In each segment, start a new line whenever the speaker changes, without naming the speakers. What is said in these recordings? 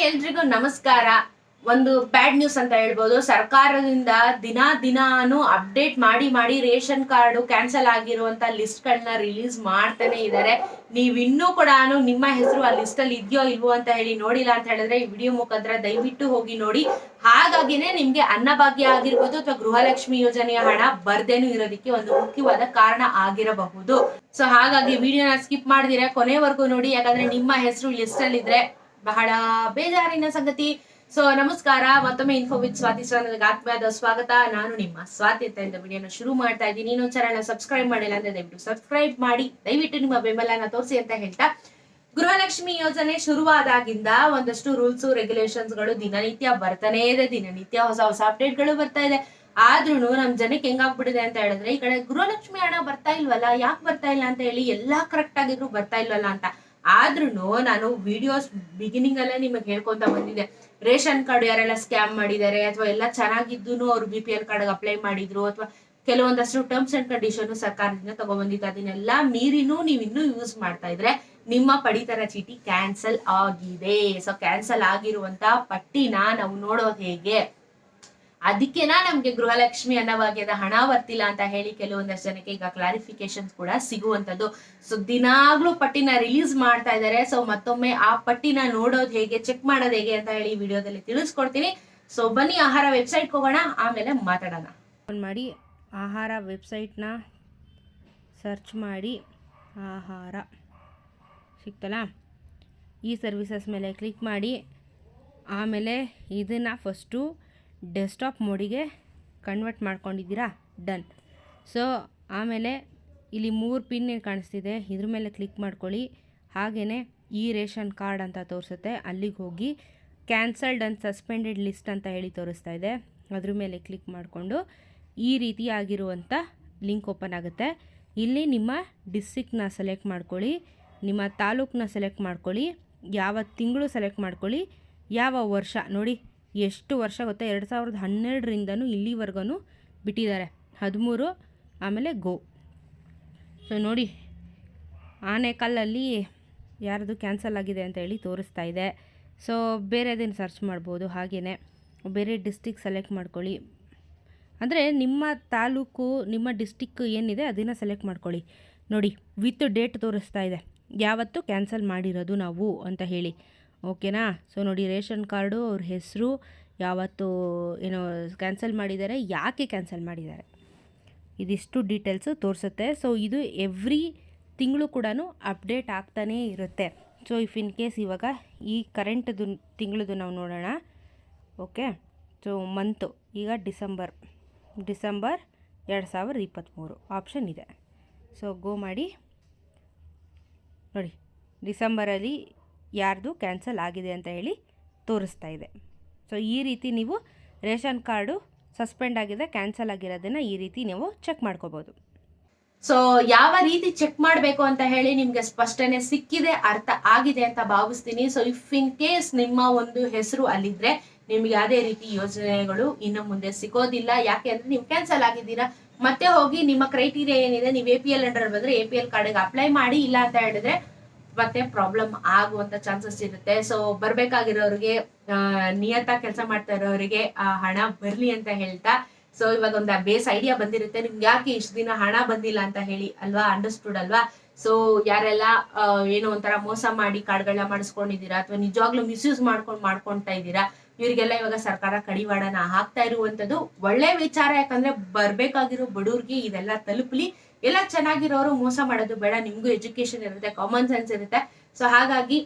ಎಲ್ರಿಗೂ ನಮಸ್ಕಾರ. ಒಂದು ಬ್ಯಾಡ್ ನ್ಯೂಸ್ ಅಂತ ಹೇಳ್ಬೋದು. ಸರ್ಕಾರದಿಂದ ದಿನಾನು ಅಪ್ಡೇಟ್ ಮಾಡಿ ರೇಷನ್ ಕಾರ್ಡ್ ಕ್ಯಾನ್ಸಲ್ ಆಗಿರುವಂತ ಲಿಸ್ಟ್ ಗಳನ್ನ ರಿಲೀಸ್ ಮಾಡ್ತಾನೆ ಇದ್ದಾರೆ. ನೀವಿನ್ನೂ ಕೂಡ ನಿಮ್ಮ ಹೆಸರು ಆ ಲಿಸ್ಟ್ ಅಲ್ಲಿ ಇದೆಯೋ ಇಲ್ವೋ ಅಂತ ಹೇಳಿ ನೋಡಿಲ್ಲ ಅಂತ ಹೇಳಿದ್ರೆ ಈ ವಿಡಿಯೋ ಮುಖಾಂತರ ದಯವಿಟ್ಟು ಹೋಗಿ ನೋಡಿ. ಹಾಗಾಗಿನೇ ನಿಮ್ಗೆ ಅನ್ನಭಾಗ್ಯ ಆಗಿರ್ಬೋದು ಅಥವಾ ಗೃಹಲಕ್ಷ್ಮಿ ಯೋಜನೆಯ ಹಣ ಬರ್ದೇನು ಇರೋದಕ್ಕೆ ಒಂದು ಮುಖ್ಯವಾದ ಕಾರಣ ಆಗಿರಬಹುದು. ಸೊ ಹಾಗಾಗಿ ವಿಡಿಯೋನ ಸ್ಕಿಪ್ ಮಾಡಿದಿರ ಕೊನೆವರೆಗೂ ನೋಡಿ, ಯಾಕಂದ್ರೆ ನಿಮ್ಮ ಹೆಸರು ಲಿಸ್ಟ್ ಅಲ್ಲಿ ಇದ್ರೆ ಬಹಳ ಬೇಜಾರಿನ ಸಂಗತಿ. ಸೊ ನಮಸ್ಕಾರ, ಮತ್ತೊಮ್ಮೆ ಇನ್ಫೋ ವಿತ್ ಸ್ವಾತಿ ಚಾನಲ್ಗೆ ಆತ್ಮೀಯವಾದ ಸ್ವಾಗತ. ನಾನು ನಿಮ್ಮ ಸ್ವಾತಿ ಅಂತ ವಿಡಿಯೋನ ಶುರು ಮಾಡ್ತಾ ಇದ್ದೀನಿ. ಇನ್ನೊಂದು ಚಾನಲ್ ಸಬ್ಸ್ಕ್ರೈಬ್ ಮಾಡಿಲ್ಲ ಅಂದ್ರೆ ದಯವಿಟ್ಟು ಸಬ್ಸ್ಕ್ರೈಬ್ ಮಾಡಿ, ದಯವಿಟ್ಟು ನಿಮ್ಮ ಬೆಂಬಲನ ತೋರಿಸಿ ಅಂತ ಹೇಳ್ತಾ, ಗೃಹಲಕ್ಷ್ಮಿ ಯೋಜನೆ ಶುರುವಾದಾಗಿಂದ ಒಂದಷ್ಟು ರೂಲ್ಸ್ ರೆಗ್ಯುಲೇಷನ್ಸ್ ಗಳು ದಿನನಿತ್ಯ ಬರ್ತಾನೆ ಇದೆ. ದಿನನಿತ್ಯ ಹೊಸ ಅಪ್ಡೇಟ್ ಗಳು ಬರ್ತಾ ಇದೆ. ಆದ್ರೂ ನಮ್ ಜನಕ್ಕೆ ಹೆಂಗಾಗ್ಬಿಟ್ಟಿದೆ ಅಂತ ಹೇಳಿದ್ರೆ, ಈ ಕಡೆ ಗೃಹಲಕ್ಷ್ಮಿ ಹಣ ಬರ್ತಾ ಇಲ್ವಲ್ಲ, ಯಾಕೆ ಬರ್ತಾ ಇಲ್ಲ ಅಂತ ಹೇಳಿ ಎಲ್ಲಾ ಕರೆಕ್ಟ್ ಆಗಿದ್ರು ಬರ್ತಾ ಇಲ್ವಲ್ಲ ಅಂತ. ಆದ್ರೂ ನಾನು ವಿಡಿಯೋಸ್ ಬಿಗಿನಿಂಗ್ ಅಲ್ಲೇ ನಿಮಗೆ ಹೇಳ್ಕೊಂತ ಬಂದಿದ್ದೆ, ರೇಷನ್ ಕಾರ್ಡ್ ಯಾರೆಲ್ಲ ಸ್ಕ್ಯಾಮ್ ಮಾಡಿದ್ದಾರೆ ಅಥವಾ ಎಲ್ಲ ಚೆನ್ನಾಗಿದ್ದು ಅವ್ರು BPL ಕಾರ್ಡ್ ಅಪ್ಲೈ ಮಾಡಿದ್ರು ಅಥವಾ ಕೆಲವೊಂದಷ್ಟು ಟರ್ಮ್ಸ್ ಅಂಡ್ ಕಂಡೀಷನ್ ಸರ್ಕಾರದಿಂದ ತಗೊಂಡ್ಬಂದಿತ್ತು, ಅದನ್ನೆಲ್ಲ ಮೀರಿನೂ ನೀವು ಇನ್ನೂ ಯೂಸ್ ಮಾಡ್ತಾ ಇದ್ರೆ ನಿಮ್ಮ ಪಡಿತರ ಚೀಟಿ ಕ್ಯಾನ್ಸಲ್ ಆಗಿದೆ. ಸೊ ಕ್ಯಾನ್ಸಲ್ ಆಗಿರುವಂತ ಪಟ್ಟಿನ ನಾವು ನೋಡೋದು ಹೇಗೆ? ಅದಕ್ಕೆನಾ ನಮ್ಗೆ ಗೃಹಲಕ್ಷ್ಮಿ ಅನ್ನಭಾಗ್ಯದ ಹಣ ಬರ್ತಿಲ್ಲ ಅಂತ ಹೇಳಿ ಕೆಲವೊಂದಷ್ಟು ಜನಕ್ಕೆ ಈಗ ಕ್ಲಾರಿಫಿಕೇಶನ್ ಕೂಡ ಸಿಗುವಂತದ್ದು. ಸೊ ದಿನಾಗ್ಲೂ ಪಟ್ಟಿನ ರಿಲೀಸ್ ಮಾಡ್ತಾ ಇದ್ದಾರೆ. ಸೊ ಮತ್ತೊಮ್ಮೆ ಆ ಪಟ್ಟಿನ ನೋಡೋದು ಹೇಗೆ, ಚೆಕ್ ಮಾಡೋದು ಹೇಗೆ ಅಂತ ಹೇಳಿ ವಿಡಿಯೋದಲ್ಲಿ ತಿಳಿಸ್ಕೊಡ್ತೀನಿ. ಸೊ ಬನ್ನಿ ಆಹಾರ ವೆಬ್ಸೈಟ್ ಹೋಗೋಣ, ಆಮೇಲೆ ಮಾತಾಡೋಣ.
ಮಾಡಿ ಆಹಾರ ವೆಬ್ಸೈಟ್ನ ಸರ್ಚ್ ಮಾಡಿ, ಆಹಾರ ಸಿಕ್ತಲ್ಲ, ಈ ಸರ್ವಿಸಸ್ ಮೇಲೆ ಕ್ಲಿಕ್ ಮಾಡಿ, ಆಮೇಲೆ ಇದನ್ನು ಫಸ್ಟು ಡೆಸ್ಕ್ಟಾಪ್ ಮೋಡಿಗೆ ಕನ್ವರ್ಟ್ ಮಾಡ್ಕೊಂಡಿದ್ದೀರಾ, ಡನ್. ಸೊ ಆಮೇಲೆ ಇಲ್ಲಿ 3 ಪಿನ್ ಕಾಣಿಸ್ತಿದೆ, ಇದ್ರ ಮೇಲೆ ಕ್ಲಿಕ್ ಮಾಡ್ಕೊಳ್ಳಿ. ಹಾಗೆಯೇ ಈ ರೇಷನ್ ಕಾರ್ಡ್ ಅಂತ ತೋರಿಸುತ್ತೆ, ಅಲ್ಲಿಗೆ ಹೋಗಿ ಕ್ಯಾನ್ಸಲ್ಡ್ ಆ್ಯಂಡ್ ಸಸ್ಪೆಂಡೆಡ್ ಲಿಸ್ಟ್ ಅಂತ ಹೇಳಿ ತೋರಿಸ್ತಾ ಇದೆ, ಅದ್ರ ಮೇಲೆ ಕ್ಲಿಕ್ ಮಾಡಿಕೊಂಡು ಈ ರೀತಿ ಆಗಿರುವಂಥ ಲಿಂಕ್ ಓಪನ್ ಆಗುತ್ತೆ. ಇಲ್ಲಿ ನಿಮ್ಮ ಡಿಸ್ಟ್ರಿಕ್ಟ್ನ ಸೆಲೆಕ್ಟ್ ಮಾಡ್ಕೊಳ್ಳಿ, ನಿಮ್ಮ ತಾಲೂಕನ್ನ ಸೆಲೆಕ್ಟ್ ಮಾಡ್ಕೊಳ್ಳಿ, ಯಾವ ತಿಂಗಳು ಸೆಲೆಕ್ಟ್ ಮಾಡ್ಕೊಳ್ಳಿ, ಯಾವ ವರ್ಷ ನೋಡಿ, ಎಷ್ಟು ವರ್ಷ ಗೊತ್ತಾ, 2012ರಿಂದನೂ ಇಲ್ಲಿವರೆಗೂ ಬಿಟ್ಟಿದ್ದಾರೆ, 13. ಆಮೇಲೆ ಗೋ. ಸೊ ನೋಡಿ, ಆನೇಕಲ್ಲಲ್ಲಿ ಯಾರ್ದು ಕ್ಯಾನ್ಸಲ್ ಆಗಿದೆ ಅಂತ ಹೇಳಿ ತೋರಿಸ್ತಾ ಇದೆ. ಸೊ ಬೇರೆದೇನು ಸರ್ಚ್ ಮಾಡ್ಬೋದು. ಹಾಗೆಯೇ ಬೇರೆ ಡಿಸ್ಟಿಕ್ ಸೆಲೆಕ್ಟ್ ಮಾಡ್ಕೊಳ್ಳಿ, ಅಂದರೆ ನಿಮ್ಮ ತಾಲೂಕು ನಿಮ್ಮ ಡಿಸ್ಟಿಕ್ ಏನಿದೆ ಅದನ್ನು ಸೆಲೆಕ್ಟ್ ಮಾಡ್ಕೊಳ್ಳಿ. ನೋಡಿ ವಿತ್ ಡೇಟ್ ತೋರಿಸ್ತಾ ಇದೆ, ಯಾವತ್ತು ಕ್ಯಾನ್ಸಲ್ ಮಾಡಿರೋದು ನಾವು ಅಂತ ಹೇಳಿ, ಓಕೆನಾ. ಸೊ ನೋಡಿ, ರೇಷನ್ ಕಾರ್ಡು, ಅವ್ರ ಹೆಸರು, ಯಾವತ್ತು ಏನೋ ಕ್ಯಾನ್ಸಲ್ ಮಾಡಿದ್ದಾರೆ, ಯಾಕೆ ಕ್ಯಾನ್ಸಲ್ ಮಾಡಿದ್ದಾರೆ, ಇದಿಷ್ಟು ಡೀಟೇಲ್ಸು ತೋರಿಸುತ್ತೆ. ಸೊ ಇದು ಎವ್ರಿ ತಿಂಗಳು ಕೂಡ ಅಪ್ಡೇಟ್ ಆಗ್ತಾನೇ ಇರುತ್ತೆ. ಸೊ ಇಫ್ ಇನ್ ಕೇಸ್ ಇವಾಗ ಈ ಕರೆಂಟ್ದು ತಿಂಗಳದು ನಾವು ನೋಡೋಣ, ಓಕೆ. ಸೊ ಮಂತು ಈಗ ಡಿಸೆಂಬರ್ 2023 ಆಪ್ಷನ್ ಇದೆ. ಸೊ ಗೋ ಮಾಡಿ ನೋಡಿ, ಡಿಸೆಂಬರಲ್ಲಿ ಯಾರ್ದು ಕ್ಯಾನ್ಸಲ್ ಆಗಿದೆ ಅಂತ ಹೇಳಿ ತೋರಿಸ್ತಾ ಇದೆ. ಸೊ ಈ ರೀತಿ ನೀವು ರೇಷನ್ ಕಾರ್ಡು ಸಸ್ಪೆಂಡ್ ಆಗಿದೆ, ಕ್ಯಾನ್ಸಲ್ ಆಗಿರೋದನ್ನು ಈ ರೀತಿ ನೀವು ಚೆಕ್ ಮಾಡ್ಕೋಬೋದು.
ಸೊ ಯಾವ ರೀತಿ ಚೆಕ್ ಮಾಡಬೇಕು ಅಂತ ಹೇಳಿ ನಿಮ್ಗೆ ಸ್ಪಷ್ಟನೆ ಸಿಕ್ಕಿದೆ, ಅರ್ಥ ಆಗಿದೆ ಅಂತ ಭಾವಿಸ್ತೀನಿ. ಸೊ ಇಫ್ ಇನ್ ಕೇಸ್ ನಿಮ್ಮ ಒಂದು ಹೆಸರು ಅಲ್ಲಿದ್ರೆ ನಿಮ್ಗೆ ಯಾವುದೇ ರೀತಿ ಯೋಜನೆಗಳು ಇನ್ನು ಮುಂದೆ ಸಿಗೋದಿಲ್ಲ. ಯಾಕೆ ಅಂದ್ರೆ ನೀವು ಕ್ಯಾನ್ಸಲ್ ಆಗಿದ್ದೀರಾ, ಮತ್ತೆ ಹೋಗಿ ನಿಮ್ಮ ಕ್ರೈಟೀರಿಯಾ ಏನಿದೆ, ನೀವು APL ಅಂಡರ್ ಬಂದ್ರೆ APL ಕಾರ್ಡ್ಗೆ ಅಪ್ಲೈ ಮಾಡಿ, ಇಲ್ಲ ಅಂತ ಹೇಳಿದ್ರೆ ಮತ್ತೆ ಪ್ರಾಬ್ಲಮ್ ಆಗುವಂತ ಚಾನ್ಸಸ್ ಇರುತ್ತೆ. ಸೊ ಬರ್ಬೇಕಾಗಿರೋರಿಗೆ, ನಿಯತ ಕೆಲಸ ಮಾಡ್ತಾ ಇರೋರಿಗೆ ಆ ಹಣ ಬರ್ಲಿ ಅಂತ ಹೇಳ್ತಾ, ಸೊ ಇವಾಗ ಒಂದು ಬೇಸ್ ಐಡಿಯಾ ಬಂದಿರುತ್ತೆ ನಿಮ್ಗೆ, ಯಾಕೆ ಇಷ್ಟು ದಿನ ಹಣ ಬಂದಿಲ್ಲ ಅಂತ ಹೇಳಿ ಅಲ್ವಾ, ಅಂಡರ್ಸ್ಟುಡ್ ಅಲ್ವಾ. ಸೊ ಯಾರೆಲ್ಲ ಏನೋ ಒಂಥರ ಮೋಸ ಮಾಡಿ ಕಾರ್ಡ್ಗಳನ್ನ ಮಾಡಿಸ್ಕೊಂಡಿದ್ದೀರಾ ಅಥವಾ ನಿಜವಾಗ್ಲೂ ಮಿಸ್ಯೂಸ್ ಮಾಡ್ಕೊಂತಾ ಇದ್ದೀರಾ, ಇವರಿಗೆಲ್ಲ ಇವಾಗ ಸರ್ಕಾರ ಕಡಿವಾಡನ ಹಾಕ್ತಾ ಇರುವಂತದ್ದು ಒಳ್ಳೆ ವಿಚಾರ. ಯಾಕಂದ್ರೆ ಬರ್ಬೇಕಾಗಿರೋ ಬಡವ್ರಿಗೆ ಇದೆಲ್ಲ ತಲುಪಲಿ. ಎಲ್ಲ ಚೆನ್ನಾಗಿರೋರು ಮೋಸ ಮಾಡೋದು ಬೇಡ, ನಿಮ್ಗೂ ಎಜುಕೇಶನ್ ಇರುತ್ತೆ, ಕಾಮನ್ ಸೆನ್ಸ್ ಇರುತ್ತೆ. ಸೊ ಹಾಗಾಗಿ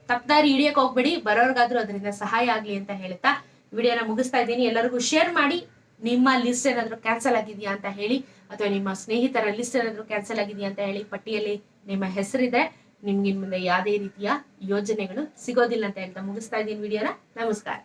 ತಪ್ಪದಾರಿ ಹಿಡಿಯಕ್ ಹೋಗ್ಬೇಡಿ, ಬರೋರ್ಗಾದ್ರೂ ಅದರಿಂದ ಸಹಾಯ ಆಗ್ಲಿ ಅಂತ ಹೇಳ್ತಾ ವಿಡಿಯೋನ ಮುಗಿಸ್ತಾ ಇದ್ದೀನಿ. ಎಲ್ಲರಿಗೂ ಶೇರ್ ಮಾಡಿ, ನಿಮ್ಮ ಲಿಸ್ಟ್ ಏನಾದ್ರು ಕ್ಯಾನ್ಸಲ್ ಆಗಿದೆಯಾ ಅಂತ ಹೇಳಿ, ಅಥವಾ ನಿಮ್ಮ ಸ್ನೇಹಿತರ ಲಿಸ್ಟ್ ಏನಾದ್ರು ಕ್ಯಾನ್ಸಲ್ ಆಗಿದೆಯಾ ಅಂತ ಹೇಳಿ, ಪಟ್ಟಿಯಲ್ಲಿ ನಿಮ್ಮ ಹೆಸರಿದೆ, ನಿಮ್ಗೆ ಇನ್ ಮುಂದೆ ಯಾವುದೇ ರೀತಿಯ ಯೋಜನೆಗಳು ಸಿಗೋದಿಲ್ಲ ಅಂತ ಹೇಳ್ತಾ ಮುಗಿಸ್ತಾ ಇದ್ದೀನಿ ವಿಡಿಯೋನ. ನಮಸ್ಕಾರ.